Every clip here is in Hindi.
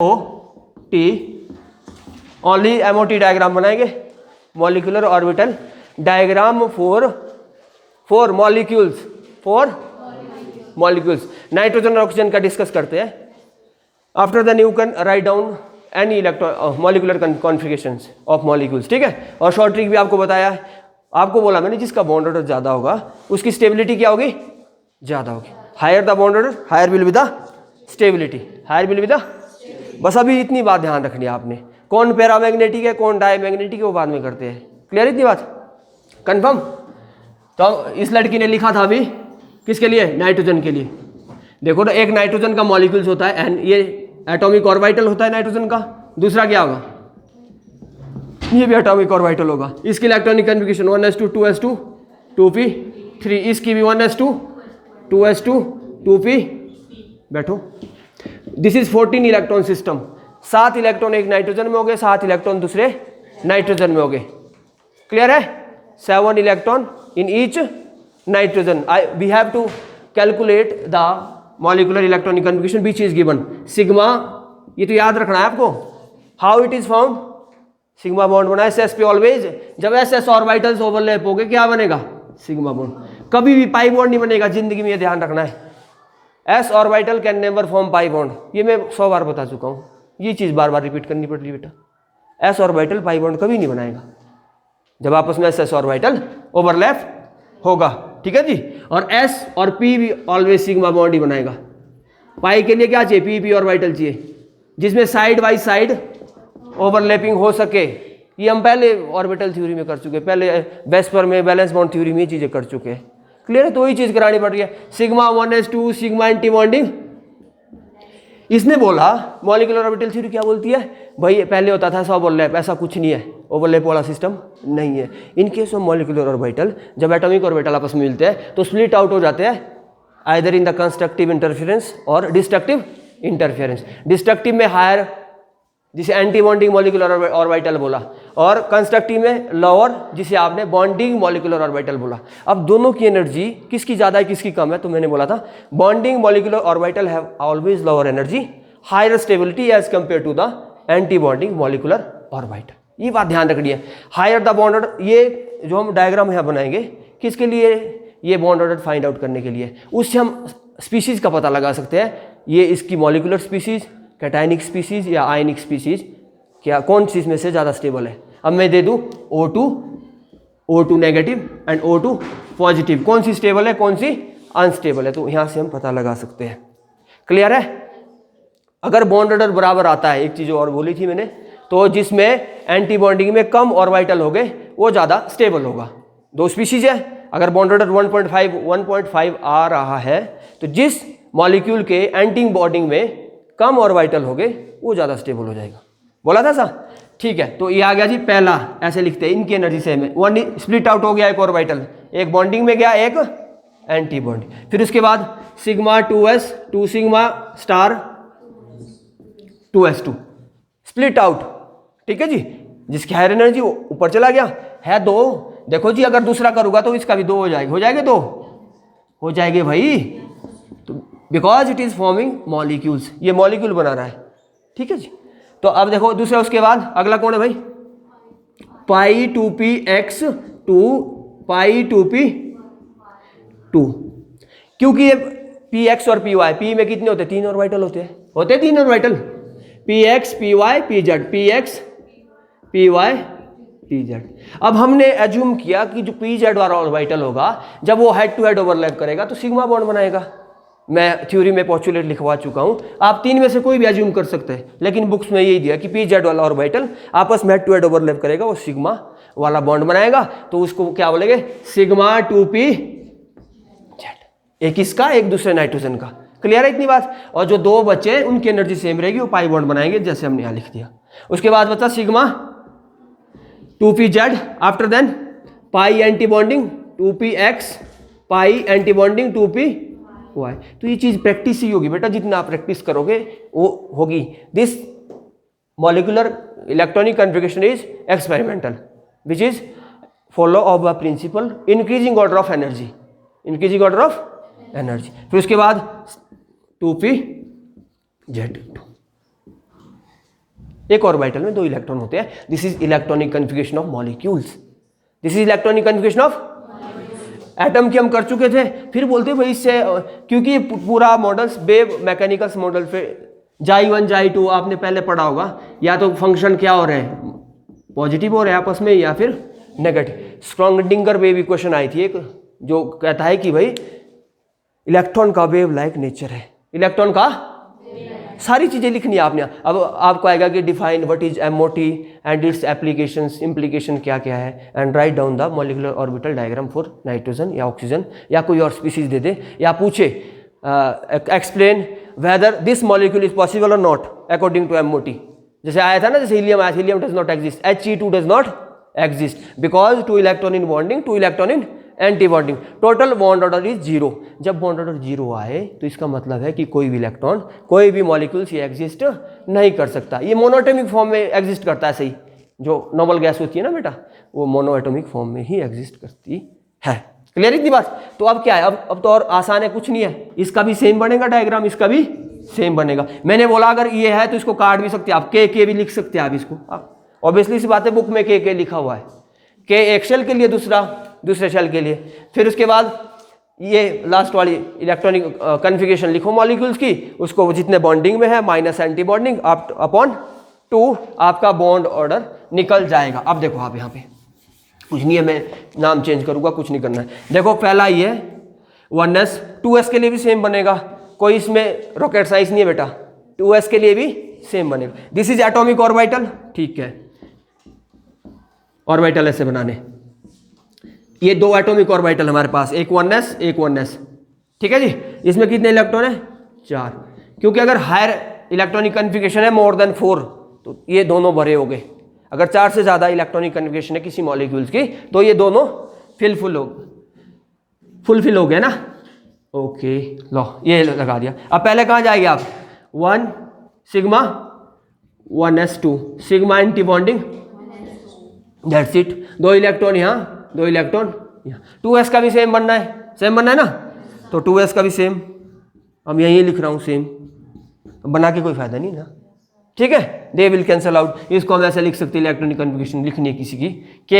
ओ टी ओनली एमओटी डायग्राम बनाएंगे, molecular orbital diagram for molecules nitrogen और ऑक्सीजन का डिस्कस करते हैं। After the you can write down any molecular configurations of molecules, ठीक है। और शॉर्ट ट्रिक भी आपको बताया है, आपको बोला मैंने जिसका बॉन्ड ऑर्डर ज़्यादा होगा उसकी स्टेबिलिटी क्या होगी, ज़्यादा होगी। Higher the bond order higher will be the stability, higher will be the. बस अभी इतनी बात ध्यान रखनी है आपने, कौन पैरामैग्नेटिक है कौन डायमैग्नेटिक है वो बाद में करते हैं। क्लियर इतनी बात, कंफर्म। तो इस लड़की ने लिखा था अभी किसके लिए, नाइट्रोजन के लिए। देखो तो एक नाइट्रोजन का मॉलिक्यूल्स होता है एन, ये एटॉमिक ऑर्बिटल होता है नाइट्रोजन का। दूसरा क्या होगा, ये भी एटॉमिक ऑर्बिटल होगा। इसकी electronic configuration 1s2 2s2 2p3, इसकी भी 1s2 2s2 2p। बैठो, this is 14 electron system. 7 electron एक नाइट्रोजन में हो गए, 7 इलेक्ट्रॉन दूसरे नाइट्रोजन में हो गए। क्लियर है, 7 electron in each nitrogen. We have to calculate the molecular electronic configuration which is given sigma. ये तो याद रखना है आपको, how it is found. Sigma bond बना एस पे ऑलवेज, जब एस ऑर्बिटल्स ओवरलैप हो गए क्या बनेगा, सिग्मा बॉन्ड। कभी भी पाई बॉन्ड नहीं बनेगा जिंदगी में, ये ध्यान रखना है। S orbital can never form pi bond, ये मैं 100 बार बता चुका हूँ, ये चीज़ बार बार रिपीट करनी पड़ रही है बेटा। एस ऑर्बिटल पाई बॉन्ड कभी नहीं बनाएगा जब आपस में एस ऑर्बिटल ओवरलैप होगा, ठीक है जी। और एस और पी भी ऑलवेज सिग्मा बॉन्ड ही बनाएगा। पाई के लिए क्या चाहिए, पी ऑर्बिटल चाहिए जिसमें साइड बाई साइड ओवरलैपिंग हो सके। ये हम पहले ऑर्बिटल थ्योरी में कर चुके, पहले वेस्पर में बैलेंस बॉन्ड थ्योरी में ये चीज़ें कर चुके हैं। क्लियर है, तो वही चीज़ करानी पड़ रही है। Sigma 1s2 sigma anti bonding. इसने बोला मॉलिक्यूलर ऑर्बिटल थ्योरी क्या बोलती है, भाई पहले होता था सब ओवरलैप, ऐसा कुछ नहीं है, ओवरलैप वाला सिस्टम नहीं है। In case of molecular orbital जब एटॉमिक ऑर्बिटल आपस में मिलते हैं तो स्प्लिट आउट हो जाते हैं, either in the constructive interference और डिस्ट्रक्टिव इंटरफेरेंस। डिस्ट्रक्टिव में हायर, जिसे एंटी बॉन्डिंग मॉलिक्यूलर ऑर्बिटल बोला, और कंस्ट्रक्टिव में लोअर, जिसे आपने बॉन्डिंग मॉलिक्यूलर ऑर्बिटल बोला। अब दोनों की एनर्जी किसकी ज़्यादा है किसकी कम है, तो मैंने बोला था bonding molecular orbital have always lower energy, higher stability as compare to the anti bonding molecular orbital. ये बात ध्यान रखनी है। हायर द बॉन्ड ऑर्डर, ये जो हम डायग्राम यहाँ बनाएंगे किसके लिए, ये बॉन्ड ऑर्डर फाइंड आउट करने के लिए। उससे हम स्पीशीज़ का पता लगा सकते हैं, ये इसकी मॉलिक्यूलर स्पीशीज़, कैटायनिक स्पीशीज या आयनिक स्पीशीज, क्या कौन सी इसमें से ज़्यादा स्टेबल है। अब मैं दे दूँ O2 negative and O2 positive, कौन सी स्टेबल है कौन सी अनस्टेबल है, तो यहाँ से हम पता लगा सकते हैं। क्लियर है। अगर बॉन्ड ऑर्डर बराबर आता है, एक चीज़ और बोली थी मैंने, तो जिसमें एंटी बॉन्डिंग में कम ऑर्बिटल हो गए वो ज़्यादा स्टेबल होगा। 2 स्पीशीज है, अगर बॉन्ड ऑर्डर 1.5 आ रहा है तो जिस मॉलिक्यूल के एंटी बॉन्डिंग में कम ऑर्बिटल हो गए वो ज़्यादा स्टेबल हो जाएगा। बोला था सा, ठीक है। तो ये आ गया जी पहला, ऐसे लिखते हैं, इनकी एनर्जी सेम है। वन स्प्लिट आउट हो गया एक ऑर्बिटल, एक बॉन्डिंग में गया एक एंटी बॉन्डिंग। फिर उसके बाद sigma 2s 2 sigma star 2s2 split out, ठीक है जी। जिसकी हायर एनर्जी वो ऊपर चला गया है 2। देखो जी अगर दूसरा करूँगा तो इसका भी 2 हो जाएगा, हो जाएंगे 2 हो जाएंगे भाई, तो because it is forming molecules, ये मॉलिक्यूल बना रहा है, ठीक है जी। तो अब देखो दूसरा, उसके बाद अगला कौन है भाई, पाई 2px 2 पाई 2p2, क्योंकि ये px और py, p में कितने होते हैं, 3 ऑर्बिटल होते हैं 3 orbital, px py pz, px py pz। अब हमने एज्यूम किया कि जो pz वाला ऑर्बिटल होगा जब वो हेड टू हेड ओवरलैप करेगा तो सिग्मा बॉन्ड बनाएगा। मैं थ्योरी में पोस्टुलेट लिखवा चुका हूँ, आप 3 में से कोई भी एज्यूम कर सकते हैं, लेकिन बुक्स में यही दिया कि pz वाला ऑर्बिटल आपस में हेड टू हेड ओवरलैप करेगा, वो सिग्मा वाला बॉन्ड बनाएगा, तो उसको क्या बोलेंगे, सिग्मा 2pz। एक इसका एक दूसरे नाइट्रोजन का। क्लियर है इतनी बात। और जो 2 बच्चे उनकी एनर्जी सेम रहेगी, वो पाई बॉन्ड बनाएंगे जैसे हमने यहाँ लिख दिया। उसके बाद बचा sigma 2pz, after than pi anti bonding 2px पाई एंटी बॉन्डिंग 2p। तो ये चीज़ प्रैक्टिस ही होगी बेटा, जितना आप प्रैक्टिस करोगे वो होगी। This molecular electronic configuration is experimental which is follow of the principle increasing order of energy, increasing order of energy. फिर उसके बाद 2pz2 एक ऑर्बिटल में 2 इलेक्ट्रॉन होते हैं। This is electronic configuration of molecules, this is electronic configuration of atom की हम कर चुके थे। फिर बोलते हैं भाई इससे, क्योंकि पूरा मॉडल्स वेव मैकेनिकल्स मॉडल पे जाई 1 जाई 2 आपने पहले पढ़ा होगा, या तो फंक्शन क्या हो रहे हैं, पॉजिटिव हो रहे हैं आपस में या फिर नेगेटिव। स्ट्रॉन्गडिंगर वेव इक्वेशन आई थी एक, जो कहता है कि भाई इलेक्ट्रॉन का वेव लाइक नेचर है, इलेक्ट्रॉन का सारी चीजें लिखनी है आपने। अब आपको आएगा कि define what is MOT and it's applications, implication क्या क्या है, and write down the molecular orbital diagram for nitrogen या ऑक्सीजन या कोई और स्पीसीज दे दे, या पूछे explain whether this molecule is possible और नॉट अकॉर्डिंग टू MOT। जैसे आया था ना, जैसे हीलियम आया, helium does not exist, He2 does not exist because 2 electron in bonding, 2 electron in anti bonding, total bond order is 0। जब बॉन्ड ऑर्डर 0 आए तो इसका मतलब है कि कोई भी इलेक्ट्रॉन, कोई भी मॉलिक्यूल्स ये एग्जिस्ट नहीं कर सकता। ये मोनोएटॉमिक फॉर्म में एग्जिस्ट करता है, सही, जो नॉर्मल गैस होती है ना बेटा, वो मोनोएटॉमिक फॉर्म में ही एग्जिस्ट करती है। क्लियर इतनी बात? तो अब क्या है, अब तो और आसान है, कुछ नहीं है, इसका भी सेम बनेगा डायग्राम, इसका भी सेम बनेगा। मैंने बोला अगर ये है तो इसको काट भी सकते हैं आप, के भी लिख सकते हैं आप इसको, ऑब्वियसली सी बात है, बुक में के लिखा हुआ है, के एक शेल के लिए, दूसरे शेल के लिए। फिर उसके बाद ये लास्ट वाली इलेक्ट्रॉनिक कन्फिगरेशन लिखो मॉलिक्यूल्स की, उसको जितने बॉन्डिंग में है माइनस एंटी बॉन्डिंग अपॉन 2 आपका बॉन्ड ऑर्डर निकल जाएगा। अब देखो आप यहाँ पे कुछ नहीं है, मैं नाम चेंज करूँगा, कुछ नहीं करना है। देखो पहला ये 1s, 2s के लिए भी सेम बनेगा, कोई इसमें रॉकेट साइंस नहीं है बेटा, 2s के लिए भी सेम बनेगा। दिस इज एटॉमिक ऑर्बिटल, ठीक है, ऑर्बिटल ऐसे बनाने, ये 2 एटॉमिक ऑर्बिटल हमारे पास, एक 1s एक 1s, ठीक है जी। इसमें कितने इलेक्ट्रॉन है? 4, क्योंकि अगर हायर इलेक्ट्रॉनिक कन्फिगरेशन है मोर देन 4 तो ये दोनों भरे हो गए। अगर 4 से ज्यादा इलेक्ट्रॉनिक कन्फिगरेशन है किसी मॉलिक्यूल्स की तो ये दोनों फुलफिल हो गए ना। ओके, लो ये लगा दिया। अब पहले कहाँ जाएंगे आप? 1 sigma 1s2 sigma anti bonding, that's it. 2 electron यहाँ, 2 इलेक्ट्रॉन यहाँ। 2s का भी सेम बनना है, सेम बनना है ना, तो 2s का भी सेम, अब यहीं लिख रहा हूँ सेम, बना के कोई फायदा नहीं ना, ठीक है। दे विल कैंसल आउट, इसको हम ऐसे लिख सकते हैं, इलेक्ट्रॉनिक कन्फिगरेशन लिखनी है किसी की,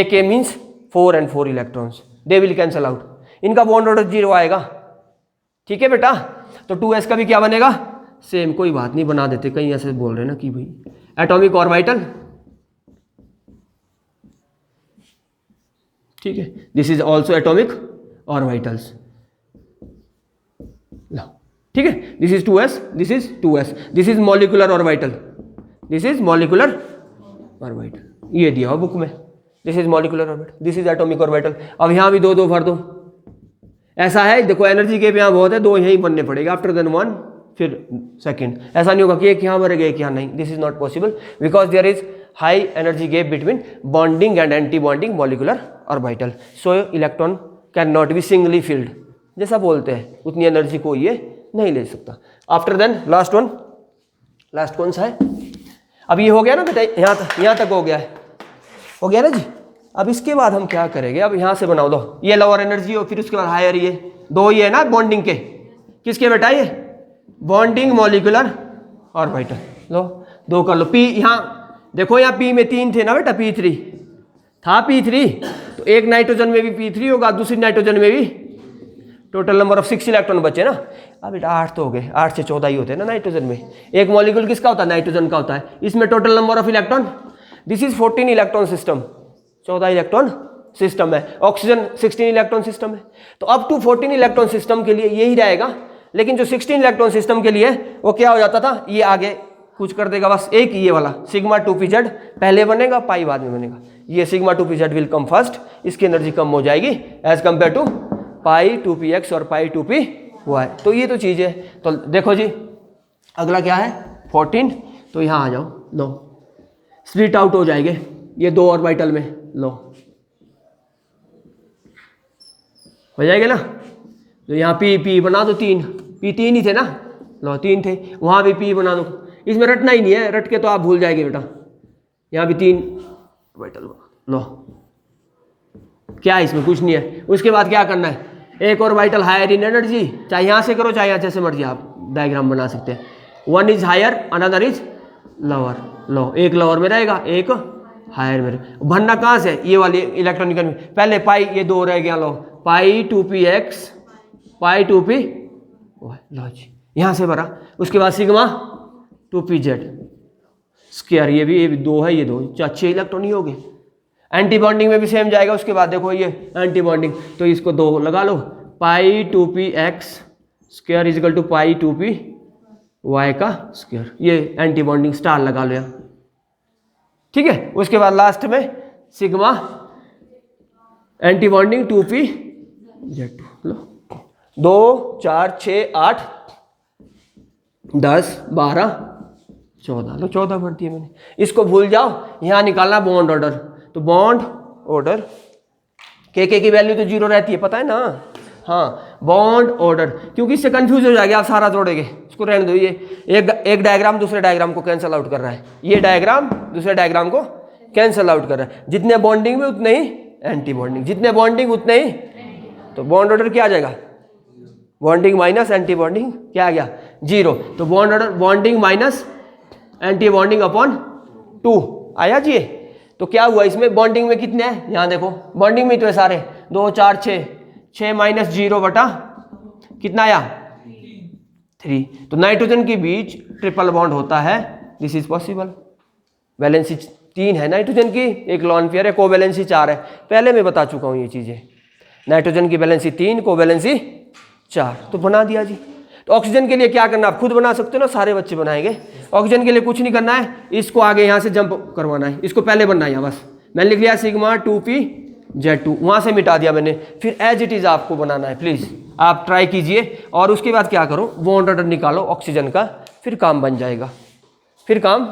के means 4 and 4 electrons, they will cancel out, इनका बॉन्ड ऑर्डर 0 आएगा, ठीक है बेटा। तो 2s का भी क्या बनेगा? सेम, कोई बात नहीं, बना देते, कहीं ऐसे बोल रहे हैं ना कि भाई एटॉमिक ऑर्बिटल, ठीक है। This is also atomic orbitals, ठीक है। This is 2s, this is 2s, this is molecular orbital, this is molecular orbital, ये दिया हो बुक में, this is molecular orbital, this is atomic orbital. अब यहाँ भी 2 भर दो, ऐसा है, देखो एनर्जी गैप यहाँ बहुत है, 2 यहीं बनने पड़ेगा, आफ्टर देन 1 फिर सेकंड। ऐसा नहीं होगा कि एक यहाँ भरेगा एक यहाँ नहीं, this is not possible because there is high energy gap between bonding and anti bonding molecular orbital, so electron can not be singly filled, जैसा बोलते हैं उतनी एनर्जी को ये नहीं ले सकता। After then last one, last कौन सा है? अब ये हो गया ना बेटा, यहाँ तक हो गया है, हो गया ना जी। अब इसके बाद हम क्या करेंगे, अब यहाँ से बनाओ दो, ये लोअर एनर्जी हो, फिर उसके बाद हायर, ये 2 ये है ना बॉन्डिंग के, किसके बेटा? ये बॉन्डिंग मॉलिक्यूलर ऑर्बिटल, लो 2 कर लो। पी यहाँ देखो, यहाँ पी में 3 थे ना बेटा, P3 था, P3 तो एक नाइट्रोजन में भी P3 होगा, दूसरी नाइट्रोजन में भी, टोटल नंबर ऑफ 6 इलेक्ट्रॉन बचे ना। अब बेटा 8 तो हो गए, 8 से 14 ही होते हैं ना नाइट्रोजन में। एक मॉलिक्यूल किसका होता है? नाइट्रोजन का होता है। इसमें total number of electron, this is 14 electron system, 14 electron system है। ऑक्सीजन 16 इलेक्ट्रॉन सिस्टम है। तो अप टू 14 इलेक्ट्रॉन सिस्टम के लिए यही रहेगा, लेकिन जो 16 इलेक्ट्रॉन सिस्टम के लिए वो क्या हो जाता था, ये आगे कुछ कर देगा बस, एक ये वाला सिग्मा 2pz पहले बनेगा, पाई बाद में बनेगा। ये sigma 2pz will come first, इसकी एनर्जी कम हो जाएगी as compare to pi 2px और पाई 2py। तो ये तो चीज़ है। तो देखो जी अगला क्या है 14, तो यहाँ आ जाओ, लो स्प्लिट आउट हो जाएंगे ये 2 ऑर्बिटल में, लो हो जाएगा ना। तो यहाँ पी बना दो 3, P3 ही थे ना, लो 3 थे, वहाँ भी P बना दो। इसमें रटना ही नहीं है, रट के तो आप भूल जाएंगे बेटा। यहाँ भी 3 ऑर्बिटल, लो क्या है इसमें, कुछ नहीं है। उसके बाद क्या करना है, एक ऑर्बिटल हायर इन एनर्जी, चाहे यहाँ से करो चाहे यहाँ जैसे मर्जी आप डायग्राम बना सकते हैं। 1 is higher, another is lower. लो, एक लोअर में रहेगा, एक हायर में। भरना कहाँ से, ये वाली इलेक्ट्रॉनिक पहले पाई, ये 2 रह गया, लो पाई 2px पाई 2p, लो जी यहाँ से भरा। उसके बाद सिग्मा 2pz स्क्वायर, ये भी 2 है, ये 2, 6 इलेक्ट्रॉन ही हो गए। एंटी बॉन्डिंग में भी सेम जाएगा। उसके बाद देखो ये एंटी बॉन्डिंग, तो इसको 2 लगा लो, pi 2px square is equal to pi 2p y का स्क्वायर, ये एंटी बॉन्डिंग स्टार लगा लो यहाँ, ठीक है। उसके बाद लास्ट में सिग्मा एंटी बॉन्डिंग 2pz2, लो 2 4 6 8 10 12 14, लो 14 भर दिए मैंने। इसको भूल जाओ, यहाँ निकालना बॉन्ड ऑर्डर, तो बॉन्ड ऑर्डर के की वैल्यू तो 0 रहती है, पता है ना। हाँ, बॉन्ड ऑर्डर, क्योंकि इससे कंफ्यूज हो जाएगा, आप सारा जोड़ेंगे, इसको रहने दो। ये एक डायग्राम दूसरे डायग्राम को कैंसल आउट कर रहा है, ये डायग्राम दूसरे डायग्राम को कैंसल आउट कर रहा है। जितने बॉन्डिंग में उतने ही एंटी बॉन्डिंग, जितने बॉन्डिंग उतने ही, तो बॉन्ड ऑर्डर क्या आ जाएगा, बॉन्डिंग माइनस एंटी बॉन्डिंग क्या आ गया, 0। तो bond order bonding minus anti bonding upon 2 आया जी। तो क्या हुआ इसमें, बॉन्डिंग में कितने हैं, यहाँ देखो बॉन्डिंग में तो है सारे, 2 4 6 माइनस 0 बटा कितना आया 3। तो नाइट्रोजन के बीच ट्रिपल बॉन्ड होता है, दिस इज पॉसिबल। वैलेंसी 3 है नाइट्रोजन की, एक लॉन पेयर है, कोवैलेंसी 4 है, पहले मैं बता चुका हूँ ये चीज़ें। नाइट्रोजन की वैलेंसी 3, कोवैलेंसी 4, तो बना दिया जी। तो ऑक्सीजन के लिए क्या करना, आप खुद बना सकते हो ना, सारे बच्चे बनाएंगे। ऑक्सीजन के लिए कुछ नहीं करना है, इसको आगे यहाँ से जंप करवाना है, इसको पहले बनना है यहाँ, बस मैंने लिख लिया सिग्मा 2pz2, वहाँ से मिटा दिया मैंने, फिर एज इट इज़ आपको बनाना है। प्लीज़ आप ट्राई कीजिए, और उसके बाद क्या करो, बॉन्ड ऑर्डर निकालो ऑक्सीजन का, फिर काम बन जाएगा, फिर काम